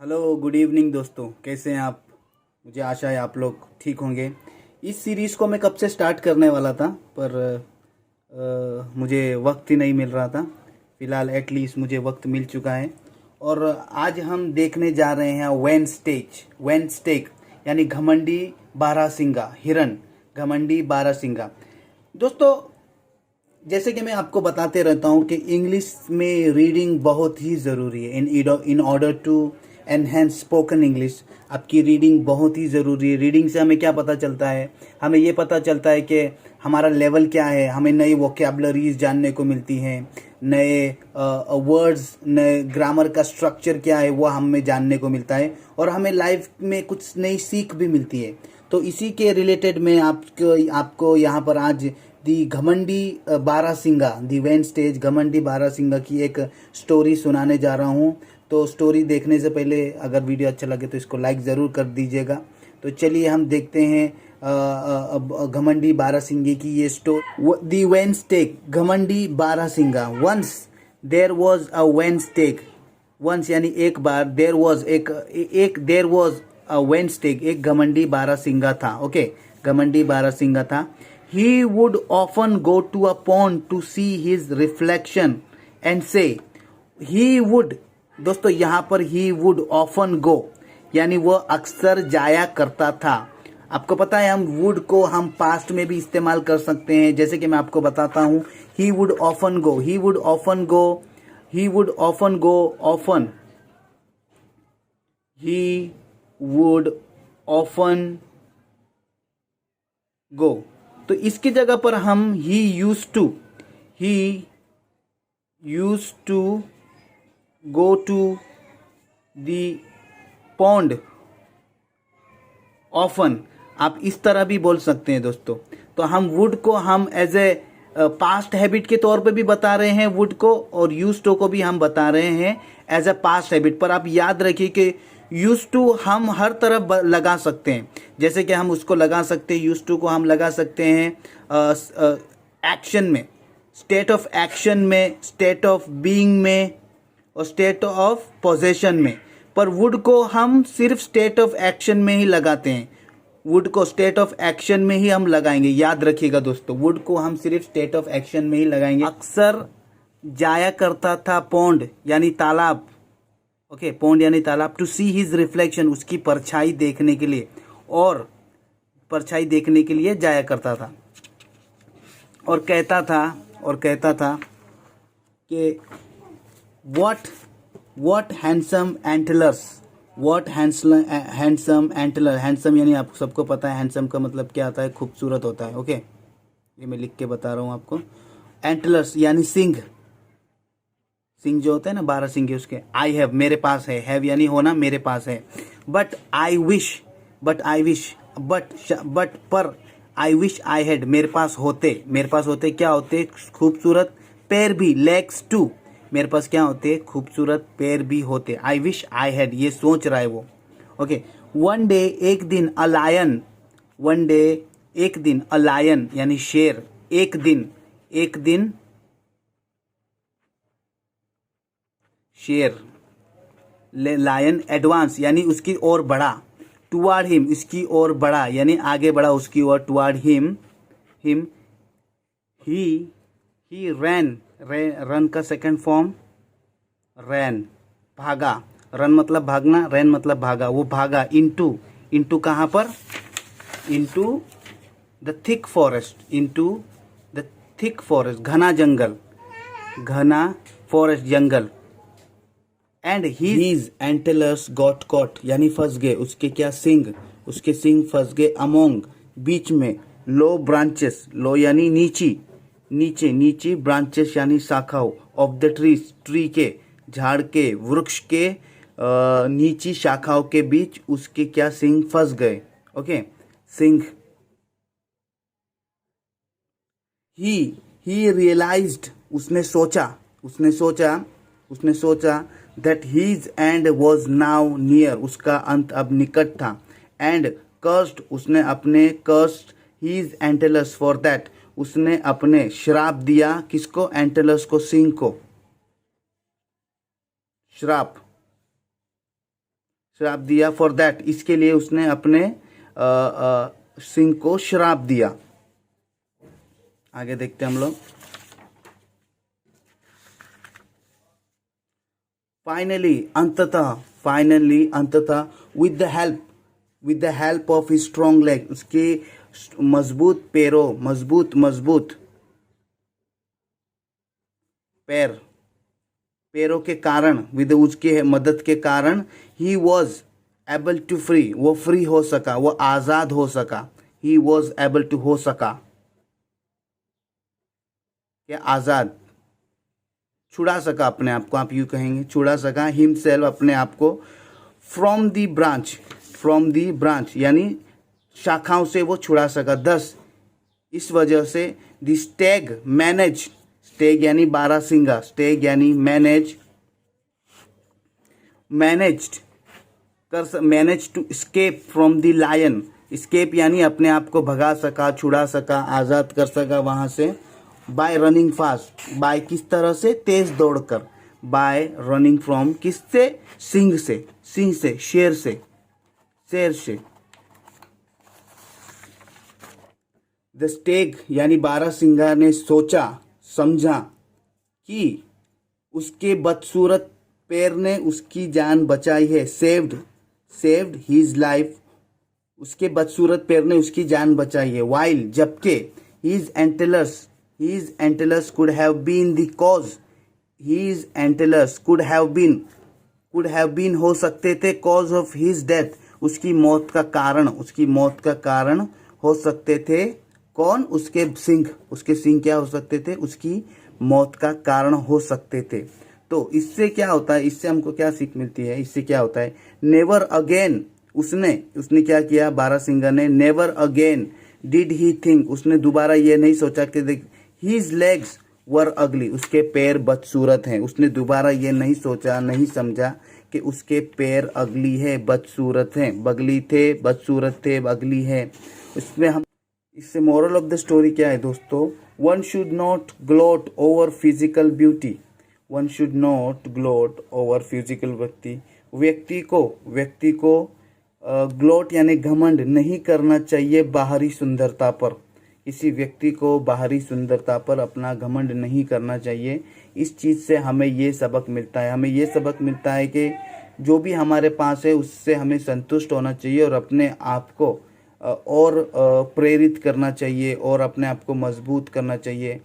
Hello good evening दोस्तों, कैसे हैं आप। मुझे आशा है आप लोग ठीक होंगे। इस सीरीज़ को मैं कब से स्टार्ट करने वाला था, पर मुझे वक्त ही नहीं मिल रहा था। फ़िलहाल एटलीस्ट मुझे वक्त मिल चुका है और आज हम देखने जा रहे हैं वेंस्टेक यानी घमंडी बारहसिंगा हिरन, घमंडी बारहसिंगा। दोस्तों, जैसे कि मैं आपको बताते रहता हूँ कि इंग्लिश में रीडिंग बहुत ही ज़रूरी है। In order to enhance spoken English आपकी रीडिंग बहुत ही ज़रूरी है। रीडिंग से हमें क्या पता चलता है, हमें ये पता चलता है कि हमारा लेवल क्या है, हमें नई वोकेबलरीज जानने को मिलती हैं, नए वर्ड्स, नए ग्रामर का स्ट्रक्चर क्या है वो हमें जानने को मिलता है और हमें लाइफ में कुछ नई सीख भी मिलती है। तो इसी के रिलेटेड मैं आपको यहाँ पर आज दी घमंडी बारहसिंगा, दी वेंस्टेज घमंडी बारहसिंगा की एक स्टोरी सुनाने जा रहा हूँ। तो स्टोरी देखने से पहले अगर वीडियो अच्छा लगे तो इसको लाइक ज़रूर कर दीजिएगा। तो चलिए हम देखते हैं घमंडी बारहसिंगे की ये स्टोरी। दी वेंस्टेक घमंडी बारहसिंगा। Once there was a vain stag. Once यानी एक बार, देयर वॉज अ वेंस्टेक, एक घमंडी बारहसिंगा था। ओके, घमंडी बारहसिंगा था। He would often go to a pond to see his reflection and say, he would, दोस्तों यहाँ पर he would often go यानी वह अक्सर जाया करता था। आपको पता है हम would को हम पास्ट में भी इस्तेमाल कर सकते हैं, जैसे कि मैं आपको बताता हूँ। he would often go, he would often go, he would often go, often, he would often go। तो इसकी जगह पर हम ही use to go to the pond often, आप इस तरह भी बोल सकते हैं दोस्तों। तो हम वुड को हम एज ए पास्ट हैबिट के तौर पे भी बता रहे हैं वुड को, और यूज टू को भी हम बता रहे हैं एज ए पास्ट हैबिट। पर आप याद रखिए कि यूज टू हम हर तरफ लगा सकते हैं, जैसे कि हम उसको लगा सकते हैं, यूज टू को हम लगा सकते हैं एक्शन में, स्टेट ऑफ एक्शन में, स्टेट ऑफ बीइंग में और स्टेट ऑफ पोजेशन में। पर वुड को हम सिर्फ स्टेट ऑफ एक्शन में ही लगाते हैं। वुड को स्टेट ऑफ एक्शन में ही हम लगाएंगे, याद रखिएगा दोस्तों, वुड को हम सिर्फ स्टेट ऑफ एक्शन में ही लगाएंगे। अक्सर जाया करता था पौंड यानी तालाब। ओके, पौंड यानी तालाब। टू सी हिज रिफ्लेक्शन, उसकी परछाई देखने के लिए, और परछाई देखने के लिए जाया करता था। और कहता था कि what handsome antlers, what handsome antler. Handsome यानी आप सबको पता है हैंडसम का मतलब क्या आता है, खूबसूरत होता है। ओके, ये मैं लिख के बता रहा हूँ आपको। एंटलर्स यानी सिंग, सिंह जो होते हैं ना, बारह सिंह उसके। आई हैव, मेरे पास है, हैव यानी होना, मेरे पास है। बट आई विश पर आई विश आई हैड, मेरे पास होते क्या होते, खूबसूरत पैर भी, लेग्स टू, मेरे पास क्या होते, खूबसूरत पैर भी होते। आई विश आई हैड, ये सोच रहा है वो। ओके, वन डे, एक दिन, अ लायन, वन डे एक दिन, अ लायन यानी शेर, एक दिन शेर, लायन एडवांस यानी उसकी ओर बढ़ा, टुवार्ड हिम इसकी ओर बढ़ा यानी आगे बढ़ा उसकी ओर, टुवार्ड हिम ही रन का सेकंड फॉर्म रैन, भागा। रन मतलब भागना, रैन मतलब भागा, वो भागा। इनटू कहाँ पर, इनटू द थिक फॉरेस्ट, घना जंगल, घना फॉरेस्ट जंगल। And his antlers got caught यानी फंस गए, उसके क्या उसके सिंग फंस गए। अमोंग बीच में, लो ब्रांचेस, लो यानी नीची ब्रांचेस यानी शाखाओं, ऑफ द ट्री के, झाड़ के, वृक्ष के नीची शाखाओं के बीच उसके क्या सिंग फंस गए। ओके, सिंग। ही रियलाइज्ड, उसने सोचा that his end was now near, उसका अंत अब निकट था। and cursed, उसने अपने cursed his antlers for that, उसने अपने श्राप दिया, किसको, एंटेलर्स को, सिंह को श्राप। श्राप दिया। फॉर दैट, इसके लिए उसने अपने सिंह को श्राप दिया। आगे देखते हैं हम लोग। फाइनली अंततः with the help of his strong leg, उसके मजबूत पैरों, मजबूत पैरों के कारण, विद उसके मदद के कारण, he was able to free, वो फ्री हो सका, वो आजाद हो सका। ही वॉज एबल टू हो सका, क्या आजाद, छुड़ा सका अपने आप को, आप यूँ कहेंगे, छुड़ा सका। हिमसेल्फ, अपने आप को, फ्रॉम दी ब्रांच यानी शाखाओं से वो छुड़ा सका। 10, इस वजह से द स्टेग यानी बारहसिंगा, स्टेग यानी manage to escape from the lion. Escape यानी अपने आप को भगा सका, छुड़ा सका, आज़ाद कर सका वहाँ से। बाय रनिंग फास्ट, बाय किस तरह से, तेज दौड़कर। बाय रनिंग फ्रॉम, किससे, सिंह से, शेर से। द स्टेग यानी बारहसिंगा ने सोचा, समझा कि उसके बदसूरत पैर ने उसकी जान बचाई है। सेव्ड हिज लाइफ, उसके बदसूरत पैर ने उसकी जान बचाई है। वाइल, जबकि his antlers could have been the cause, his antlers could have been हो सकते थे, कॉज ऑफ हिज डेथ, उसकी मौत का कारण हो सकते थे। कौन, उसके सिंह क्या हो सकते थे, उसकी मौत का कारण हो सकते थे। तो इससे क्या होता है, इससे हमको क्या सीख मिलती है, इससे क्या होता है, नेवर अगेन, उसने क्या किया, बारहसिंगा ने, never again did he think, उसने दोबारा ये नहीं सोचा कि देख, हिज लेग्स वर अगली, उसके पैर बदसूरत हैं। उसने दोबारा ये नहीं सोचा, नहीं समझा कि उसके पैर अगली है, बदसूरत हैं, बगली थे, बदसूरत थे, अगली है। इससे मोरल ऑफ द स्टोरी क्या है दोस्तों, one should not gloat over physical beauty, व्यक्ति को ग्लोट यानी घमंड नहीं करना चाहिए बाहरी सुंदरता पर। किसी व्यक्ति को बाहरी सुंदरता पर अपना घमंड नहीं करना चाहिए। इस चीज़ से हमें ये सबक मिलता है, कि जो भी हमारे पास है उससे हमें संतुष्ट होना चाहिए और अपने आप को और प्रेरित करना चाहिए और अपने आप को मजबूत करना चाहिए।